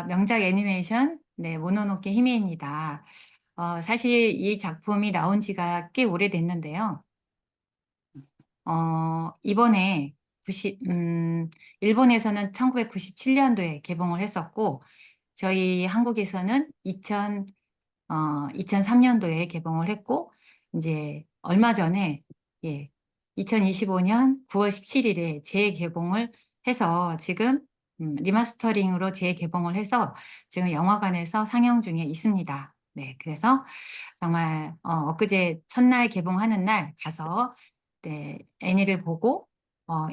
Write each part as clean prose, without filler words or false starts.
명작 애니메이션, 모노노케 히메입니다. 사실 이 작품이 나온 지가 꽤 오래됐는데요. 이번에 일본에서는 1997년도에 개봉을 했었고, 저희 한국에서는 2003년도에 개봉을 했고, 이제 얼마 전에, 2025년 9월 17일에 재개봉을 해서 지금 리마스터링으로 재개봉을 해서 지금 영화관에서 상영 중에 있습니다. 네, 그래서 정말 엊그제 첫날 개봉하는 날 가서 애니를 보고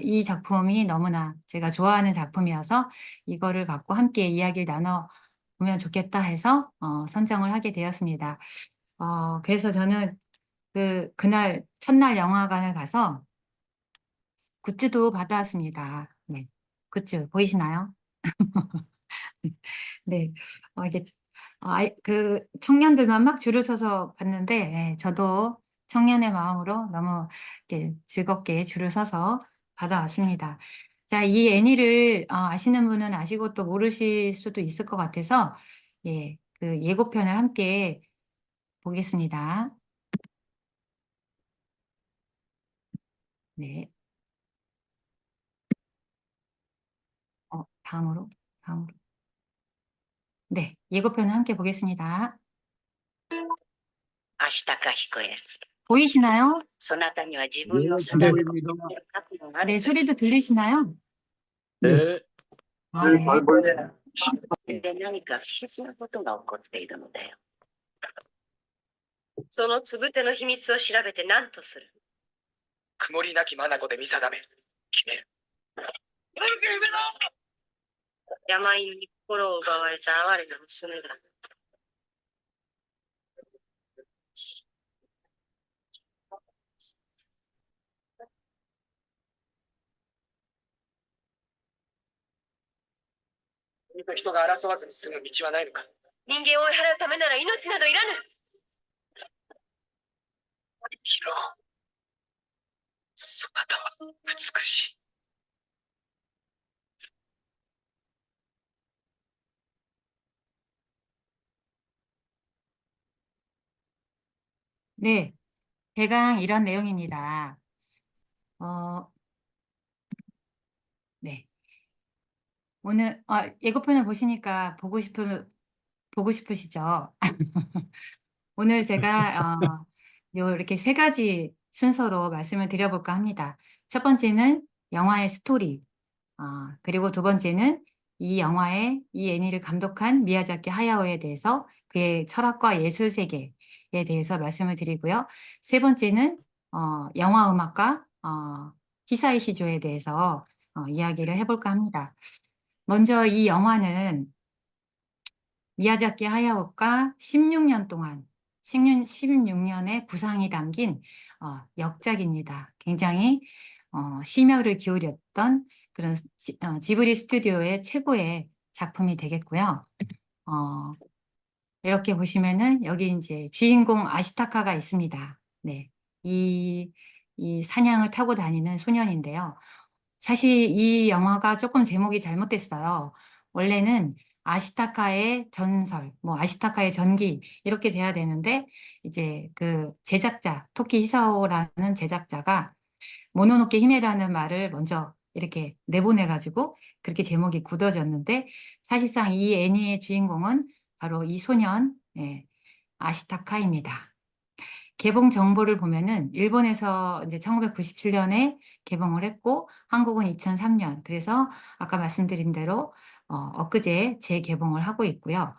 이 작품이 너무나 제가 좋아하는 작품이어서 이거를 갖고 함께 이야기를 나눠보면 좋겠다 해서 선정을 하게 되었습니다. 그래서 저는 그날 첫날 영화관을 가서 굿즈도 받아왔습니다. 네, 굿즈 보이시나요? 네, 이게 청년들만 막 줄을 서서 봤는데, 저도 청년의 마음으로 너무 이렇게 즐겁게 줄을 서서 받아왔습니다. 자, 이 애니를 아시는 분은 아시고 또 모르실 수도 있을 것 같아서, 그 예고편을 함께 보겠습니다. 네, 다음으로. 네, 예고편을 함께 보겠습니다. 明日か彦へ。 보이시나요? そなたには自分の 네, 定め 들립니다. 覚悟があ 네, る。 소리도 들리시나요? 네. 네. で何か不思議なことが起こっているのだよ。そのつぶての秘密を調べて何とする？曇りなき眼で見定め、決める。山犬に心を奪われた哀れな娘だ。人が争わずに済む道はないのか。人間を追い払うためなら命などいらぬ。生きろ。そなたは美しい。 네, 대강 이런 내용입니다. 어, 네. 오늘, 예고편을 보시니까 보고 싶으시죠? 오늘 제가, 이렇게 세 가지 순서로 말씀을 드려볼까 합니다. 첫 번째는 영화의 스토리, 그리고 두 번째는 이 애니를 감독한 미야자키 하야오에 대해서 그의 철학과 예술 세계에 대해서 말씀을 드리고요. 세 번째는 영화 음악가 히사이 시조에 대해서 이야기를 해볼까 합니다. 먼저 이 영화는 미야자키 하야오가 16년 동안 16년의 구상이 담긴 역작입니다. 굉장히 심혈을 기울였던 그런 지브리 스튜디오의 최고의 작품이 되겠고요. 이렇게 보시면은 여기 이제 주인공 아시타카가 있습니다. 네, 이 사냥을 타고 다니는 소년인데요. 사실 이 영화가 조금 제목이 잘못됐어요. 원래는 아시타카의 전설, 뭐 아시타카의 전기 이렇게 돼야 되는데 이제 그 제작자 토키 히사오라는 제작자가 모노노케 히메라는 말을 먼저 이렇게 내보내가지고 그렇게 제목이 굳어졌는데 사실상 이 애니의 주인공은 바로 이 소년 아시타카입니다. 개봉 정보를 보면은 일본에서 이제 1997년에 개봉을 했고 한국은 2003년. 그래서 아까 말씀드린 대로 엊그제 재개봉을 하고 있고요.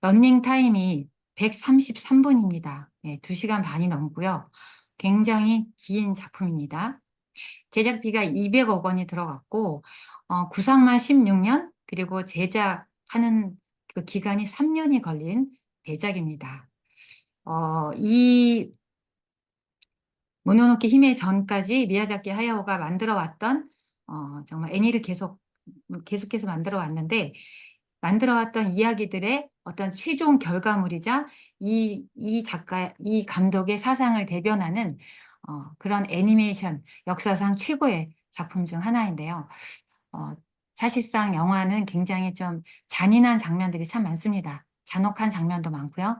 러닝 타임이 133분입니다. 2시간 반이 넘고요. 굉장히 긴 작품입니다. 제작비가 200억 원이 들어갔고 구상만 16년 그리고 제작하는 그 기간이 3년이 걸린 대작입니다. 이 모노노케 히메 전까지 미야자키 하야오가 만들어 왔던 정말 애니를 계속해서 만들어 왔는데 만들어 왔던 이야기들의 어떤 최종 결과물이자 이 감독의 사상을 대변하는 그런 애니메이션 역사상 최고의 작품 중 하나인데요. 사실상 영화는 굉장히 좀 잔인한 장면들이 참 많습니다. 잔혹한 장면도 많고요.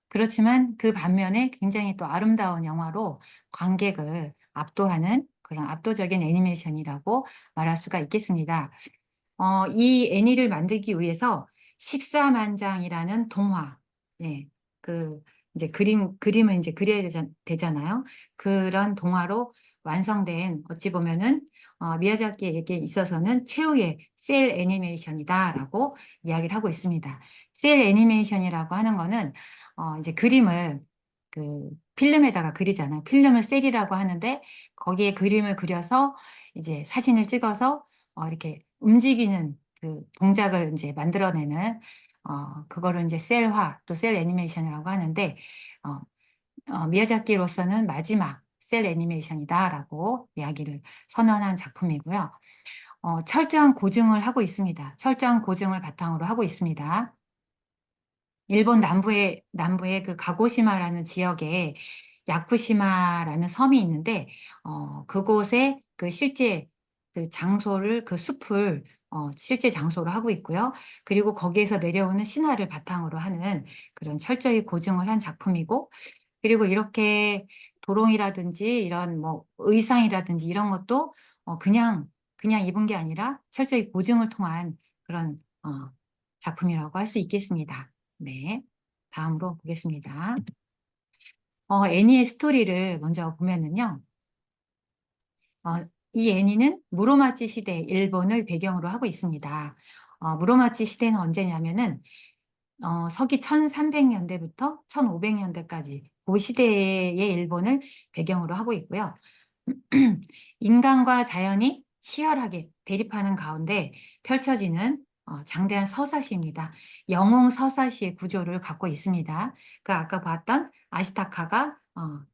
그렇지만 그 반면에 굉장히 또 아름다운 영화로 관객을 압도하는 그런 압도적인 애니메이션이라고 말할 수가 있겠습니다. 이 애니를 만들기 위해서 14만 장이라는 동화, 예, 그 이제 그림을 이제 그려야 되잖아요. 그런 동화로 완성된 어찌 보면은 미야자키에게 있어서는 최후의 셀 애니메이션이다라고 이야기를 하고 있습니다. 셀 애니메이션이라고 하는 거는 이제 그림을 그 필름에다가 그리잖아요. 필름을 셀이라고 하는데 거기에 그림을 그려서 이제 사진을 찍어서 이렇게 움직이는 그 동작을 이제 만들어내는 그거를 이제 셀화 또 셀 애니메이션이라고 하는데 어, 미야자키로서는 마지막 셀 애니메이션이다라고 이야기를 선언한 작품이고요. 철저한 고증을 하고 있습니다. 철저한 고증을 바탕으로 하고 있습니다. 일본 남부의 그 가고시마라는 지역에 야쿠시마라는 섬이 있는데 그곳에 그 실제 그 장소를 그 숲을 실제 장소로 하고 있고요. 그리고 거기에서 내려오는 신화를 바탕으로 하는 그런 철저히 고증을 한 작품이고 그리고 이렇게 도롱이라든지 이런 뭐 의상이라든지 이런 것도 그냥 입은 게 아니라 철저히 고증을 통한 그런 작품이라고 할 수 있겠습니다. 네. 다음으로 보겠습니다. 애니의 스토리를 먼저 보면은요. 이 애니는 무로마치 시대 일본을 배경으로 하고 있습니다. 무로마치 시대는 언제냐면은 서기 1300년대부터 1500년대까지 그 시대의 일본을 배경으로 하고 있고요. 인간과 자연이 치열하게 대립하는 가운데 펼쳐지는 장대한 서사시입니다. 영웅 서사시의 구조를 갖고 있습니다. 그 아까 봤던 아시타카가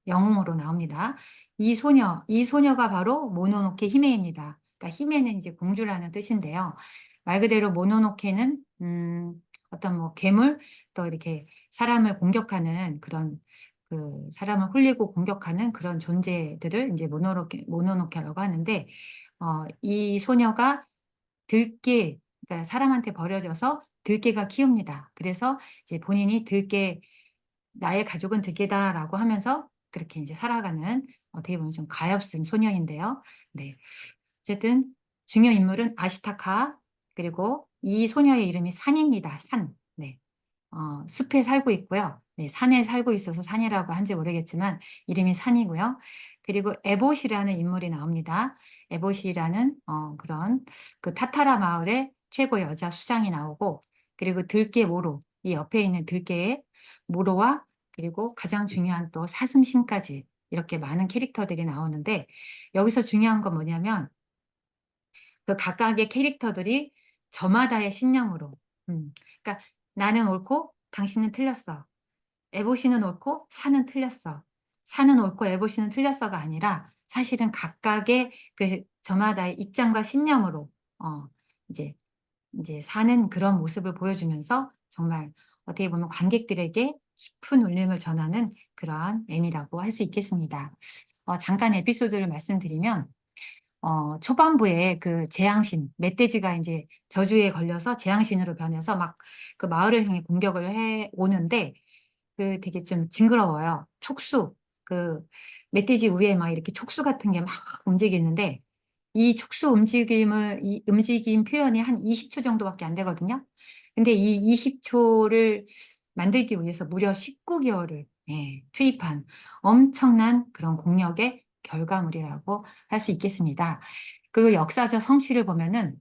영웅으로 나옵니다. 이 소녀가 바로 모노노케 히메입니다. 그러니까 히메는 이제 공주라는 뜻인데요. 말 그대로 모노노케는 어떤 뭐 괴물 또 이렇게 사람을 공격하는 그런 그 사람을 홀리고 공격하는 그런 존재들을 이제 모노노케라고 하는데 이 소녀가 들개 그러니까 사람한테 버려져서 들개가 키웁니다. 그래서 이제 본인이 들개 나의 가족은 들개다라고 하면서 그렇게 이제 살아가는 어떻게 보면 좀 가엾은 소녀인데요. 네. 어쨌든 중요 인물은 아시타카 그리고 이 소녀의 이름이 산입니다. 산. 네. 숲에 살고 있고요. 네, 산에 살고 있어서 산이라고 한지 모르겠지만 이름이 산이고요. 그리고 에봇이라는 인물이 나옵니다. 에봇이라는 그런 그 타타라 마을의 최고 여자 수장이 나오고 그리고 들개 모로 이 옆에 있는 들개의 모로와 그리고 가장 중요한 또 사슴신까지 이렇게 많은 캐릭터들이 나오는데 여기서 중요한 건 뭐냐면 그 각각의 캐릭터들이 저마다의 신념으로 그러니까 나는 옳고 당신은 틀렸어. 에보시는 옳고 산은 틀렸어. 산은 옳고 에보시는 틀렸어가 아니라 사실은 각각의 그 저마다의 입장과 신념으로 어 이제 사는 그런 모습을 보여주면서 정말 어떻게 보면 관객들에게 깊은 울림을 전하는 그러한 애니라고 할 수 있겠습니다. 잠깐 에피소드를 말씀드리면 초반부에 그 재앙신, 멧돼지가 이제 저주에 걸려서 재앙신으로 변해서 막 그 마을을 향해 공격을 해 오는데 그 되게 좀 징그러워요. 그 멧돼지 위에 막 이렇게 촉수 같은 게 막 움직이는데 이 움직임 표현이 한 20초 정도밖에 안 되거든요. 근데 이 20초를 만들기 위해서 무려 19개월을 투입한 엄청난 그런 공력의 결과물이라고 할 수 있겠습니다. 그리고 역사적 성취를 보면은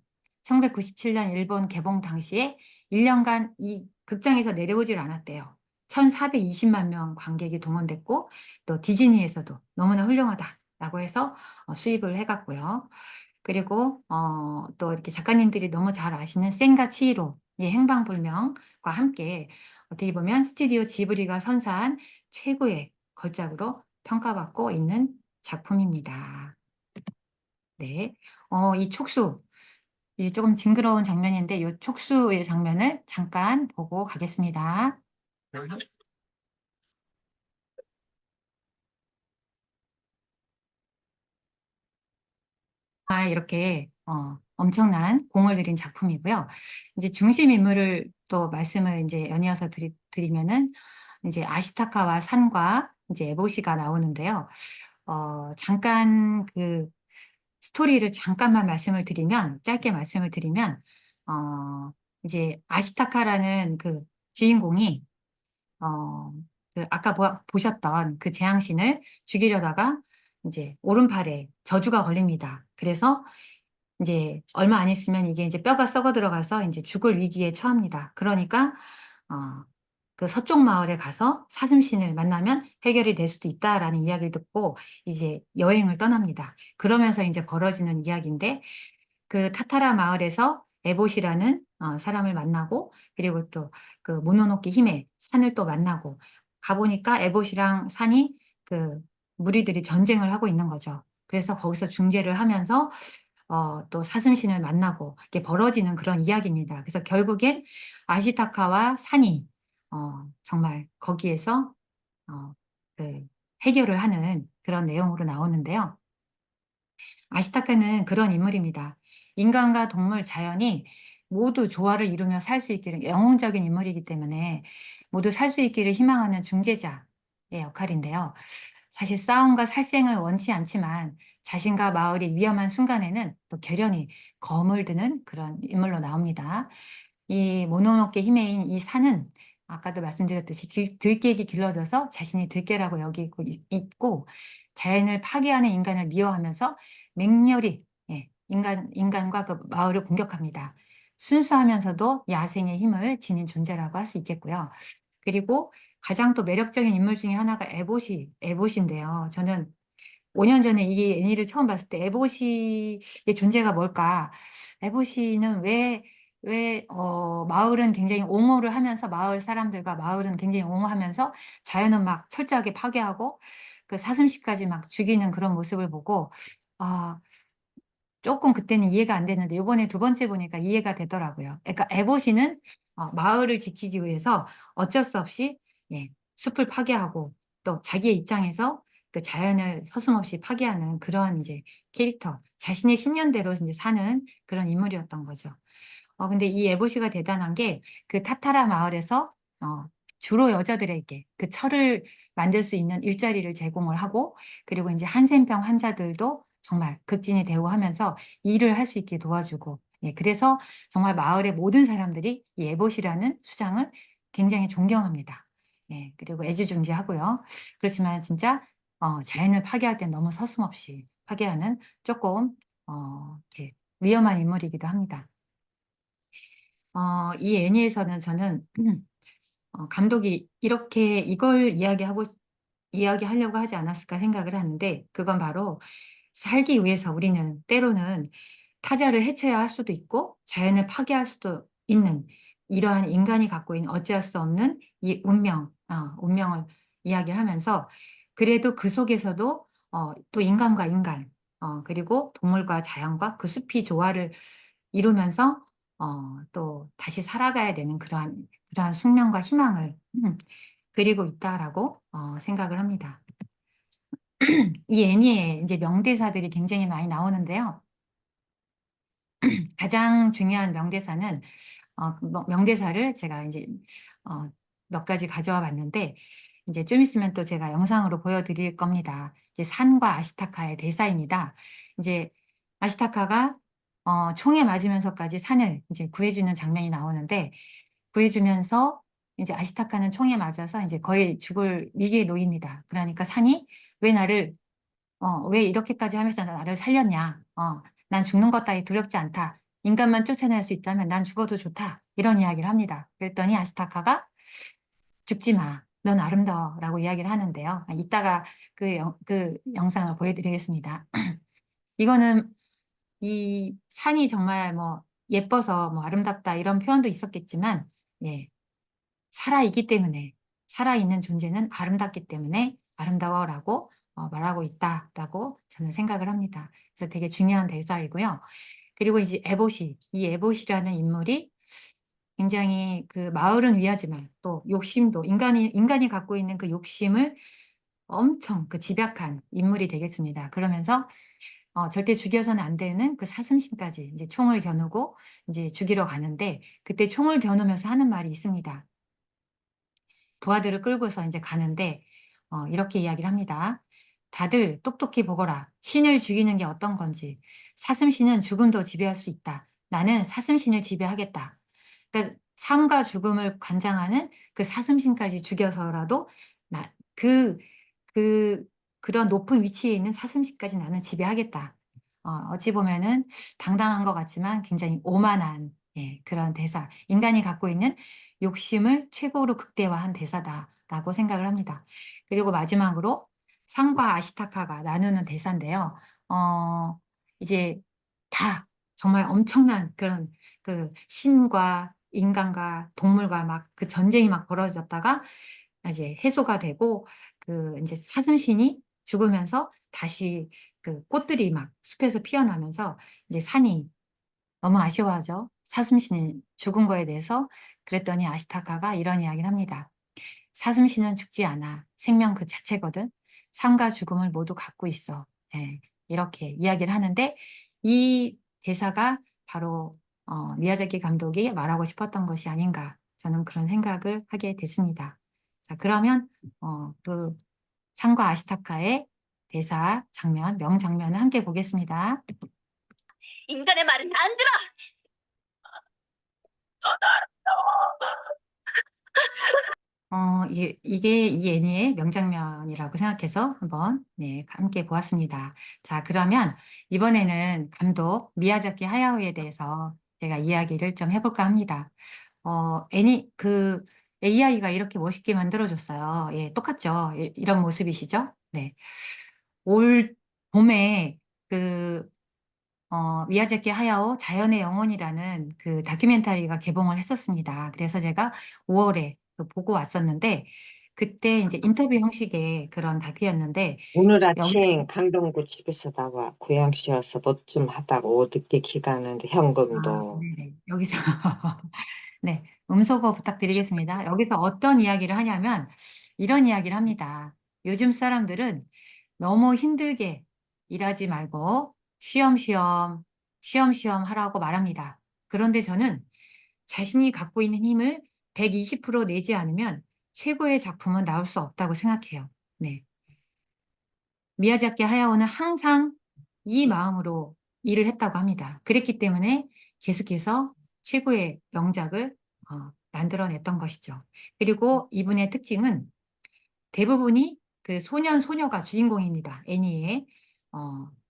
1997년 일본 개봉 당시에 1년간 이 극장에서 내려오질 않았대요. 1,420만 명 관객이 동원됐고 또 디즈니에서도 너무나 훌륭하다라고 해서 수입을 해갔고요. 그리고 또 이렇게 작가님들이 너무 잘 아시는 센과 치히로의 행방불명과 함께 어떻게 보면 스튜디오 지브리가 선사한 최고의 걸작으로 평가받고 있는 작품입니다. 네. 이 촉수, 이 조금 징그러운 장면인데 이 촉수의 장면을 잠깐 보고 가겠습니다. 이렇게 엄청난 공을 들인 작품이고요. 이제 중심 인물을 또 말씀을 이제 연이어서 드리면은 이제 아시타카와 산과 이제 에보시가 나오는데요. 잠깐 그 스토리를 잠깐만 말씀을 드리면, 짧게 말씀을 드리면, 이제 아시타카라는 그 주인공이 그 아까 보셨던 그 재앙신을 죽이려다가 이제 오른팔에 저주가 걸립니다. 그래서 이제 얼마 안 있으면 이게 이제 뼈가 썩어 들어가서 이제 죽을 위기에 처합니다. 그러니까 어, 그 서쪽 마을에 가서 사슴신을 만나면 해결이 될 수도 있다라는 이야기를 듣고 이제 여행을 떠납니다. 그러면서 이제 벌어지는 이야기인데, 그 타타라 마을에서 에봇이라는 사람을 만나고, 그리고 또 그 모노노케 히메 산을 또 만나고 가보니까 에봇이랑 산이 그 무리들이 전쟁을 하고 있는 거죠. 그래서 거기서 중재를 하면서 또 사슴신을 만나고 이게 벌어지는 그런 이야기입니다. 그래서 결국엔 아시타카와 산이 정말 거기에서 그 해결을 하는 그런 내용으로 나오는데요. 아시타카는 그런 인물입니다. 인간과 동물, 자연이 모두 조화를 이루며 살 수 있기를, 영웅적인 인물이기 때문에 모두 살 수 있기를 희망하는 중재자의 역할인데요. 사실 싸움과 살생을 원치 않지만 자신과 마을이 위험한 순간에는 또 결연히 검을 드는 그런 인물로 나옵니다. 이 모노노케 히메인 이 산은 아까도 말씀드렸듯이 들깨기 길러져서 자신이 들깨라고 여기고 있고, 자연을 파괴하는 인간을 미워하면서 맹렬히 인간과 그 마을을 공격합니다. 순수하면서도 야생의 힘을 지닌 존재라고 할 수 있겠고요. 그리고 가장 또 매력적인 인물 중에 하나가 에봇인데요. 저는 5년 전에 이 애니를 처음 봤을 때 에봇이의 존재가 뭘까? 에봇이는 마을은 굉장히 옹호를 하면서, 마을 사람들과 마을은 굉장히 옹호하면서 자연은 막 철저하게 파괴하고 그 사슴씨까지 막 죽이는 그런 모습을 보고, 아, 조금 그때는 이해가 안 됐는데 이번에 두 번째 보니까 이해가 되더라고요. 그러니까 에보시는 마을을 지키기 위해서 어쩔 수 없이 숲을 파괴하고 또 자기의 입장에서 그 자연을 서슴없이 파괴하는 그런 이제 캐릭터, 자신의 신념대로 이제 사는 그런 인물이었던 거죠. 근데 이 에보시가 대단한 게 그 타타라 마을에서 주로 여자들에게 그 철을 만들 수 있는 일자리를 제공을 하고, 그리고 이제 한센병 환자들도 정말 극진히 대우하면서 일을 할 수 있게 도와주고, 그래서 정말 마을의 모든 사람들이 이 에봇이라는 수장을 굉장히 존경합니다. 그리고 애지중지하고요. 그렇지만 진짜 자연을 파괴할 땐 너무 서슴없이 파괴하는 조금 이렇게 위험한 인물이기도 합니다. 이 애니에서는 저는 감독이 이렇게 이걸 이야기하려고 하지 않았을까 생각을 하는데, 그건 바로 살기 위해서 우리는 때로는 타자를 해쳐야 할 수도 있고 자연을 파괴할 수도 있는 이러한 인간이 갖고 있는 어찌할 수 없는 이 운명을 이야기를 하면서, 그래도 그 속에서도 또 인간과 인간, 그리고 동물과 자연과 그 숲이 조화를 이루면서 또 다시 살아가야 되는 그러한 숙명과 희망을 그리고 있다라고 생각을 합니다. 이 애니에 이제 명대사들이 굉장히 많이 나오는데요. 가장 중요한 명대사는 명대사를 제가 이제 몇 가지 가져와 봤는데, 이제 좀 있으면 또 제가 영상으로 보여드릴 겁니다. 이제 산과 아시타카의 대사입니다. 이제 아시타카가 총에 맞으면서까지 산을 이제 구해주는 장면이 나오는데, 구해주면서 이제 아시타카는 총에 맞아서 이제 거의 죽을 위기에 놓입니다. 그러니까 산이 왜 왜 이렇게까지 하면서 나를 살렸냐? 난 죽는 것 따위 두렵지 않다. 인간만 쫓아낼 수 있다면 난 죽어도 좋다. 이런 이야기를 합니다. 그랬더니 아시타카가 죽지 마. 넌 아름다워. 라고 이야기를 하는데요. 이따가 그 영상을 보여드리겠습니다. 이거는 이 산이 정말 뭐 예뻐서 뭐 아름답다 이런 표현도 있었겠지만, 살아있기 때문에, 살아있는 존재는 아름답기 때문에 아름다워라고 말하고 있다라고 저는 생각을 합니다. 그래서 되게 중요한 대사이고요. 그리고 이제 이 에봇이라는 인물이 굉장히 그 마을은 위하지만 또 욕심도, 인간이 갖고 있는 그 욕심을 엄청 그 집약한 인물이 되겠습니다. 그러면서 절대 죽여서는 안 되는 그 사슴신까지 이제 총을 겨누고 이제 죽이러 가는데 그때 총을 겨누면서 하는 말이 있습니다. 부하들을 끌고서 이제 가는데 이렇게 이야기를 합니다. "다들 똑똑히 보거라. 신을 죽이는 게 어떤 건지. 사슴신은 죽음도 지배할 수 있다. 나는 사슴신을 지배하겠다." 그러니까 삶과 죽음을 관장하는 그 사슴신까지 죽여서라도 나 그 그런 높은 위치에 있는 사슴신까지 나는 지배하겠다. 어찌 보면은 당당한 것 같지만 굉장히 오만한 그런 대사. 인간이 갖고 있는 욕심을 최고로 극대화한 대사다라고 생각을 합니다. 그리고 마지막으로 상과 아시타카가 나누는 대사인데요. 어 이제 다 정말 엄청난 그런 그 신과 인간과 동물과 막 그 전쟁이 막 벌어졌다가 이제 해소가 되고 그 인제 사슴신이 죽으면서 다시 그 꽃들이 막 숲에서 피어나면서 이제 산이 너무 아쉬워하죠. 사슴신이 죽은 거에 대해서. 그랬더니 아시타카가 이런 이야기를 합니다. "사슴신은 죽지 않아. 생명 그 자체거든. 삶과 죽음을 모두 갖고 있어." 예. 이렇게 이야기를 하는데 이 대사가 바로 미야자키 감독이 말하고 싶었던 것이 아닌가 저는 그런 생각을 하게 됐습니다. 자 그러면 그 상과 아시타카의 대사 장면, 명장면을 함께 보겠습니다. 인간의 말은 안 들어! 이게 이 애니의 명장면이라고 생각해서 한번 함께 보았습니다. 자 그러면 이번에는 감독 미야자키 하야오에 대해서 제가 이야기를 좀 해 볼까 합니다. 애니 그 AI가 이렇게 멋있게 만들어 줬어요. 예 똑같죠? 이런 모습이시죠? 네. 올 봄에 그 미야자키 하야오 자연의 영혼이라는 그 다큐멘터리가 개봉을 했었습니다. 그래서 제가 5 월에 그 보고 왔었는데 그때 인제 인터뷰 형식의 그런 다큐였는데 오늘 여기서 아침 강동구 집에서 나와 고향 쉬어서 뭐 좀 하다고 늦게 기 가는데 현금도 네네. 여기서 네. 음소거 부탁드리겠습니다. 여기서 어떤 이야기를 하냐면 이런 이야기를 합니다. "요즘 사람들은 너무 힘들게 일하지 말고 쉬엄쉬엄, 쉬엄쉬엄 하라고 말합니다. 그런데 저는 자신이 갖고 있는 힘을 120% 내지 않으면 최고의 작품은 나올 수 없다고 생각해요." 네. 미야자키 하야오는 항상 이 마음으로 일을 했다고 합니다. 그랬기 때문에 계속해서 최고의 명작을 만들어냈던 것이죠. 그리고 이분의 특징은 대부분이 그 소년, 소녀가 주인공입니다, 애니에.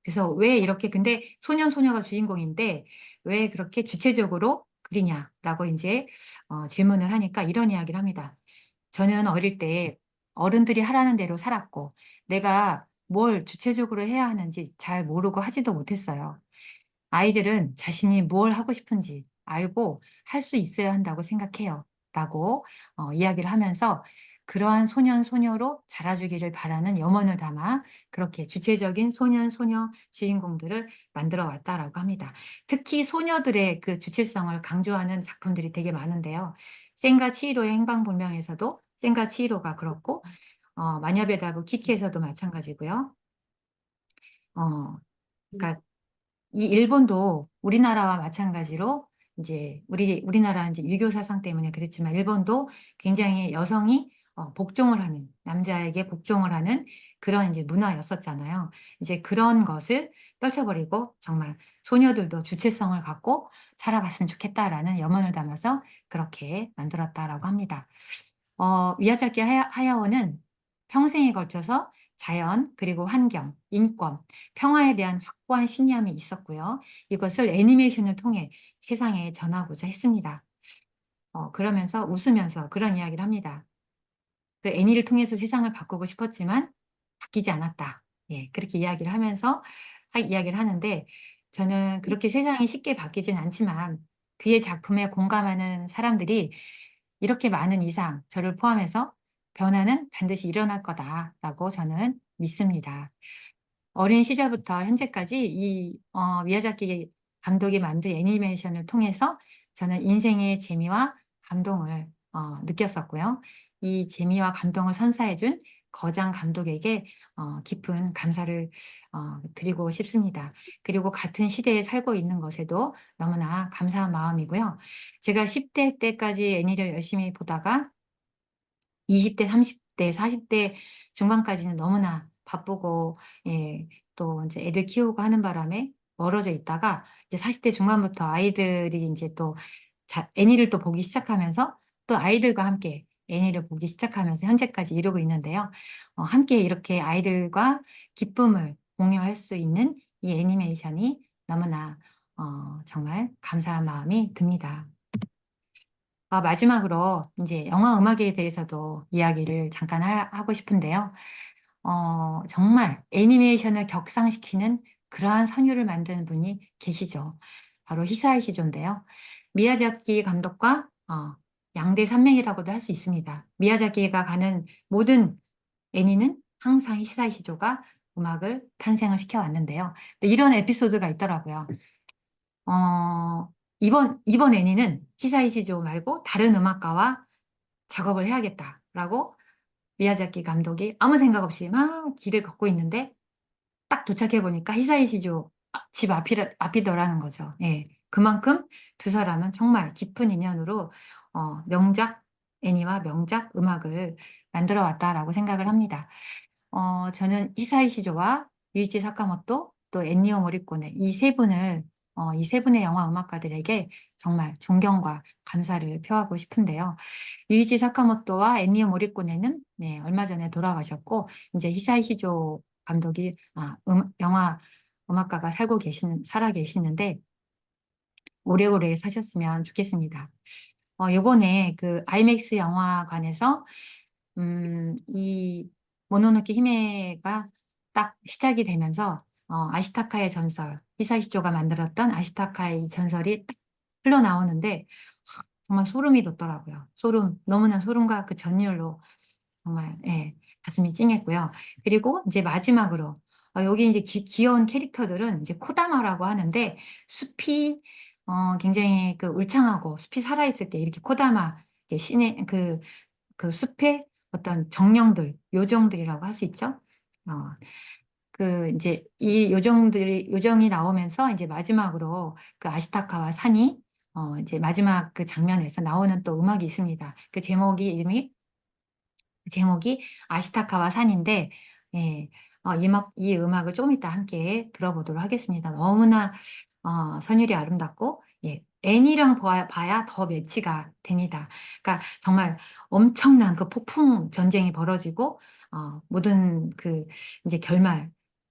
그래서 왜 이렇게 근데 소년, 소녀가 주인공인데 "왜 그렇게 주체적으로 그리냐?"라고 인제 질문을 하니까 이런 이야기를 합니다. "저는 어릴 때 어른들이 하라는 대로 살았고 내가 뭘 주체적으로 해야 하는지 잘 모르고 하지도 못했어요. 아이들은 자신이 뭘 하고 싶은지 알고 할 수 있어야 한다고 생각해요." 라고 이야기를 하면서 그러한 소년, 소녀로 자라주기를 바라는 염원을 담아 그렇게 주체적인 소년, 소녀 주인공들을 만들어 왔다라고 합니다. 특히 소녀들의 그 주체성을 강조하는 작품들이 되게 많은데요. 센과 치히로의 행방불명에서도 센과 치히로가 그렇고 마녀베다부 키키에서도 마찬가지고요. 그러니까 이 일본도 우리나라와 마찬가지로 인제 우리나라 인제 유교 사상 때문에 그랬지만 일본도 굉장히 여성이 복종을 하는 남자에게 복종을 하는 그런 인제 문화였었잖아요. 이제 그런 것을 떨쳐버리고 정말 '소녀들도 주체성을 갖고 살아갔으면 좋겠다.'라는 염원을 담아서 그렇게 만들었다라고 합니다. 미야자키 하야오는 평생에 걸쳐서 자연 그리고 환경, 인권, 평화에 대한 확고한 신념이 있었고요. 이것을 애니메이션을 통해 세상에 전하고자 했습니다. 그러면서 웃으면서 그런 이야기를 합니다. 그 애니를 통해서 세상을 바꾸고 싶었지만 바뀌지 않았다. 예 그렇게 이야기를 하면서 이야기를 하는데 저는 그렇게 세상이 쉽게 바뀌진 않지만 그의 작품에 공감하는 사람들이 이렇게 많은 이상 저를 포함해서 '변화는 반드시 일어날 거다.'라고 저는 믿습니다. 어린 시절부터 현재까지 이 미야자키 감독이 만든 애니메이션을 통해서 저는 인생의 재미와 감동을 느꼈었고요. 이 재미와 감동을 선사해 준 거장 감독에게 깊은 감사를 드리고 싶습니다. 그리고 같은 시대에 살고 있는 것에도 너무나 감사한 마음이고요. 제가 10대 때까지 애니를 열심히 보다가 20대, 30대, 40대 중반까지는 너무나 바쁘고, 예, 또 이제 애들 키우고 하는 바람에 멀어져 있다가 이제 40대 중반부터 아이들이 이제 또 애니를 또 보기 시작하면서 또 아이들과 함께 애니를 보기 시작하면서 현재까지 이루고 있는데요. 함께 이렇게 아이들과 기쁨을 공유할 수 있는 이 애니메이션이 너무나 정말 감사한 마음이 듭니다. 마지막으로 이제 영화 음악에 대해서도 이야기를 잠깐 하고 싶은데요. 정말 애니메이션을 격상시키는 그러한 선율을 만드는 분이 계시죠. 바로 히사이 시조인데요. 미야자키 감독과 양대 산맥이라고도 할 수 있습니다. 미야자키가 가는 모든 애니는 항상 히사이 시조가 음악을 탄생을 시켜왔는데요. 이런 에피소드가 있더라고요. 이번 애니는 히사이 시조 말고 다른 음악가와 작업을 해야겠다라고 미야자키 감독이 아무 생각 없이 막 길을 걷고 있는데 딱 도착해 보니까 히사이 시조 집 앞이더라는 거죠. 예. 그만큼 두 사람은 정말 깊은 인연으로 명작 애니와 명작 음악을 만들어 왔다라고 생각을 합니다. 저는 히사이 시조와 유이치 사카모토 또 엔니오 모리코네 이 세 분의 영화 음악가들에게 정말 존경과 감사를 표하고 싶은데요. 유이치 사카모토와 엔니오 모리코네는 네, 얼마 전에 돌아가셨고 이제 히사이 시조 감독이 영화 음악가가 살아 계시는데 오래오래 사셨으면 좋겠습니다. 요번에 그 아이맥스 영화관에서 이 모노노케 히메가 딱 시작이 되면서 아시타카의 전설, 히사이시조가 만들었던 아시타카의 전설이 딱 흘러나오는데 정말 소름이 돋더라고요. 너무나 소름과 그 전율로 정말 예, 가슴이 찡했고요. 그리고 이제 마지막으로 여기 이제 귀여운 캐릭터들은 이제 코다마라고 하는데 숲이 굉장히 그 울창하고 숲이 살아있을 때 이렇게 코다마 신의 그 숲의 어떤 정령들, 요정들이라고 할 수 있죠. 이제 이 요정이 나오면서 이제 마지막으로 그 아시타카와 산이 이제 마지막 그 장면에서 나오는 또 음악이 있습니다. 제목이 아시타카와 산인데, 예, 이 음악을 조금 이따 함께 들어보도록 하겠습니다. 너무나 선율이 아름답고, 예, 애니랑 봐야 더 매치가 됩니다. 그러니까 정말 엄청난 그 폭풍 전쟁이 벌어지고, 모든 이제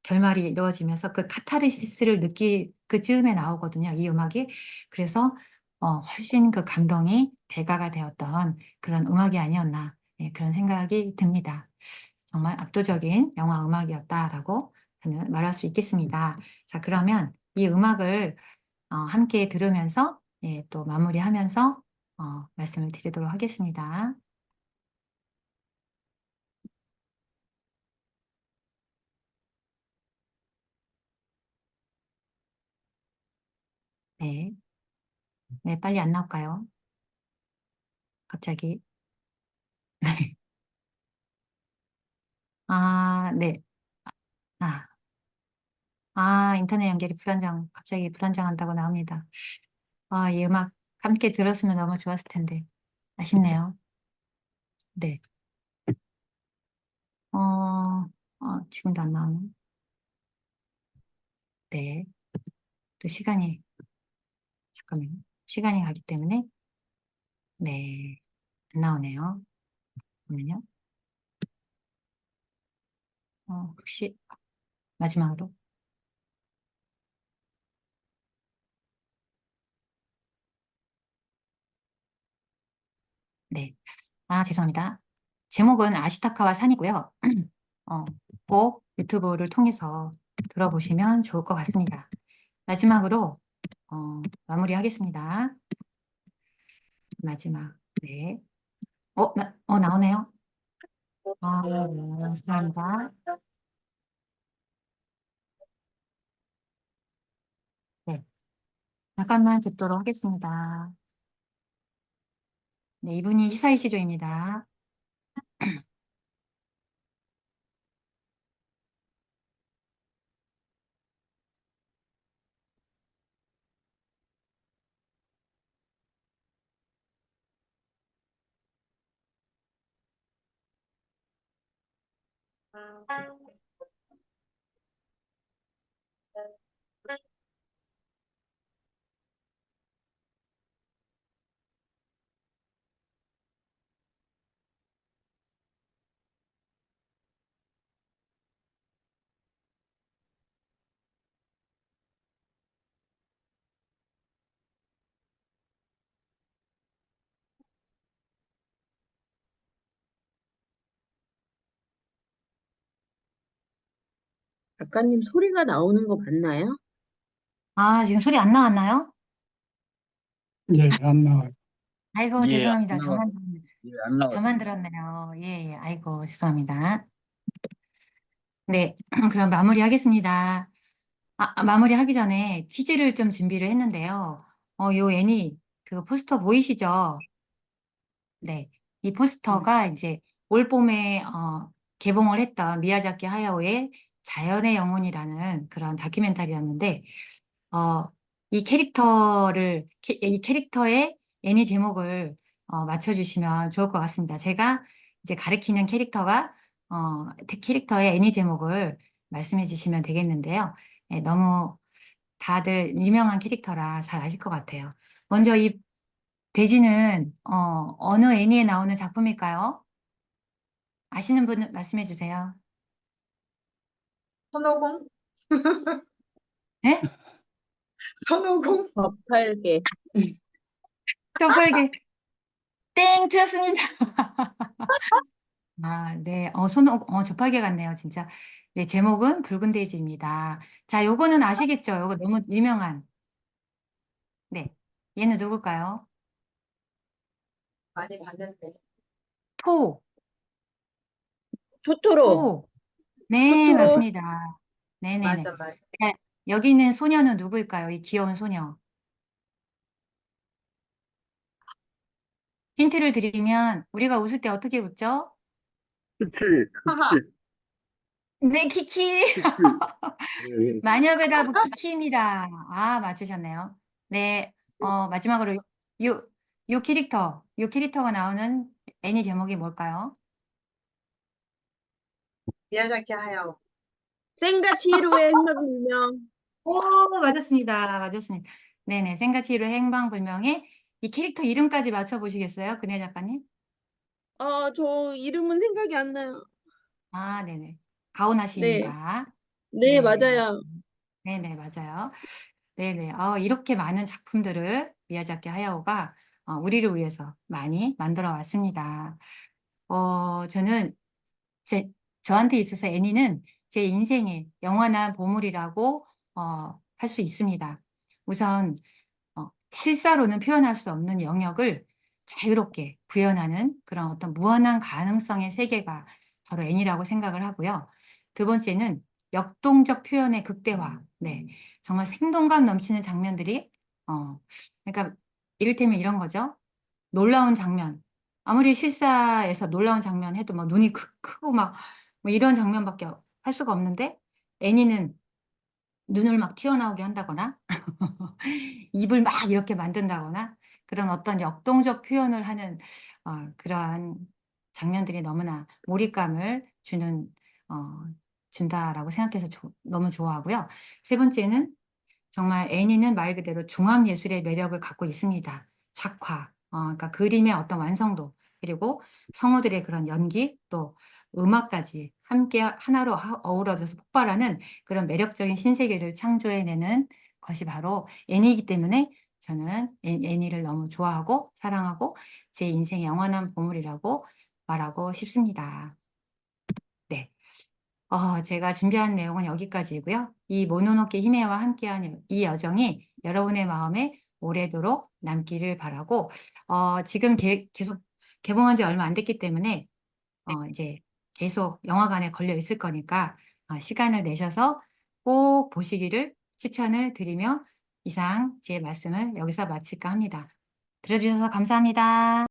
결말이 이루어지면서 그 카타르시스를 느낄 그 즈음에 나오거든요, 이 음악이. 그래서 훨씬 그 감동이 배가가 되었던 그런 음악이 아니었나. 네, 그런 생각이 듭니다. 정말 압도적인 영화 음악이었다라고 저는 말할 수 있겠습니다. 자, 그러면 이 음악을 함께 들으면서 예, 또 마무리하면서 말씀을 드리도록 하겠습니다. 네, 왜 빨리 안 나올까요? 갑자기. 네. 아, 인터넷 연결이 갑자기 불안정한다고 나옵니다. 이 음악 함께 들었으면 너무 좋았을 텐데. 아쉽네요. 네. 지금도 안 나오네. 네. 또 잠깐만요. 시간이 가기 때문에, 네. 안 나오네요. 잠깐만요. 혹시, 마지막으로. 네. 죄송합니다. 제목은 아시타카와 산이고요. 꼭 유튜브를 통해서 들어보시면 좋을 것 같습니다. 마지막으로, 마무리하겠습니다. 마지막, 네. 나오네요. 네, 감사합니다. 네. 잠깐만 듣도록 하겠습니다. 네, 이분이 히사이 시조입니다. 작가님 소리가 나오는 거 맞나요? 아, 지금 소리 안 나왔나요? 예, 안 나와요. 아이고, 예, 안 죄송합니다. 나와, 예, 안 저만 나왔습니다. 들었네요. 예, 예. 아이고, 죄송합니다. 네, 그럼 마무리하겠습니다. 마무리하기 전에 퀴즈를 좀 준비를 했는데요. 요 애니, 그 포스터 보이시죠? 네. 이 포스터가 이제 올 봄에 개봉을 했던 미야자키 하야오의 자연의 영혼이라는 그런 다큐멘터리였는데, 어, 이 캐릭터의 애니 제목을 맞춰주시면 좋을 것 같습니다. 제가 이제 가리키는 캐릭터의 애니 제목을 말씀해 주시면 되겠는데요. 네, 너무 다들 유명한 캐릭터라 잘 아실 것 같아요. 먼저 이 돼지는 어느 애니에 나오는 작품일까요? 아시는 분 말씀해 주세요. 손오공? 네? 손오공? 저팔계. 저팔계 땡 틀렸습니다. 아, 네. 저팔계 같네요, 진짜. 네, 제목은 붉은 돼지입니다. 자, 요거는 아시겠죠? 요거 너무 유명한. 네. 얘는 누굴까요? 많이 봤는데. 토, 토토로. 토. 네, 토토로. 맞습니다. 네네네. 맞아, 맞아. 자, 여기 있는 소녀는 누구일까요? 이 귀여운 소녀. 힌트를 드리면, 우리가 웃을 때 어떻게 웃죠? 그치, 하하. 그치, 네, 키키. 그치. 예, 마녀배다부 키키입니다. 아, 맞추셨네요. 네, 마지막으로 요 캐릭터가 나오는 애니 제목이 뭘까요? 미야자키 하야오. 센과 치히로의 행방불명. 오, 맞았습니다. 맞았습니다. 네네, 센가치히로 행방불명의 이 캐릭터 이름까지 맞춰보시겠어요? 그네 작가님? 저 이름은 생각이 안 나요. 아, 네네. 네. 가오나시입니다. 네, 네, 맞아요. 네네, 맞아요. 네네. 이렇게 많은 작품들을 미야자키 하야오가 우리를 위해서 많이 만들어 왔습니다. 저는 저한테 있어서 애니는 제 인생의 영원한 보물이라고 할 수 있습니다. 우선 실사로는 표현할 수 없는 영역을 자유롭게 구현하는 그런 어떤 무한한 가능성의 세계가 바로 애니라고 생각을 하고요. 두 번째는 역동적 표현의 극대화. 네, 정말 생동감 넘치는 장면들이 그러니까 이를테면 이런 거죠. 놀라운 장면. 아무리 실사에서 놀라운 장면 해도 막 눈이 크고 막 뭐 이런 장면밖에 할 수가 없는데 애니는 눈을 막 튀어나오게 한다거나 입을 막 이렇게 만든다거나 그런 어떤 역동적 표현을 하는 그러한 장면들이 너무나 몰입감을 준다라고 생각해서 너무 좋아하고요. 세 번째는 정말 애니는 말 그대로 종합예술의 매력을 갖고 있습니다. 작화, 그러니까 그림의 어떤 완성도, 그리고 성우들의 그런 연기, 또 음악까지 함께 하나로 어우러져서 폭발하는 그런 매력적인 신세계를 창조해내는 것이 바로 애니이기 때문에 저는 애니를 너무 좋아하고 사랑하고 제 인생의 영원한 보물이라고 말하고 싶습니다. 네. 제가 준비한 내용은 여기까지이고요. 이 모노노케 히메와 함께한 이 여정이 여러분의 마음에 오래도록 남기를 바라고, 지금 계속 개봉한 지 얼마 안 됐기 때문에, 이제 계속 영화관에 걸려 있을 거니까, 시간을 내셔서 꼭 보시기를 추천을 드리며, 이상 제 말씀을 여기서 마칠까 합니다. 들어주셔서 감사합니다.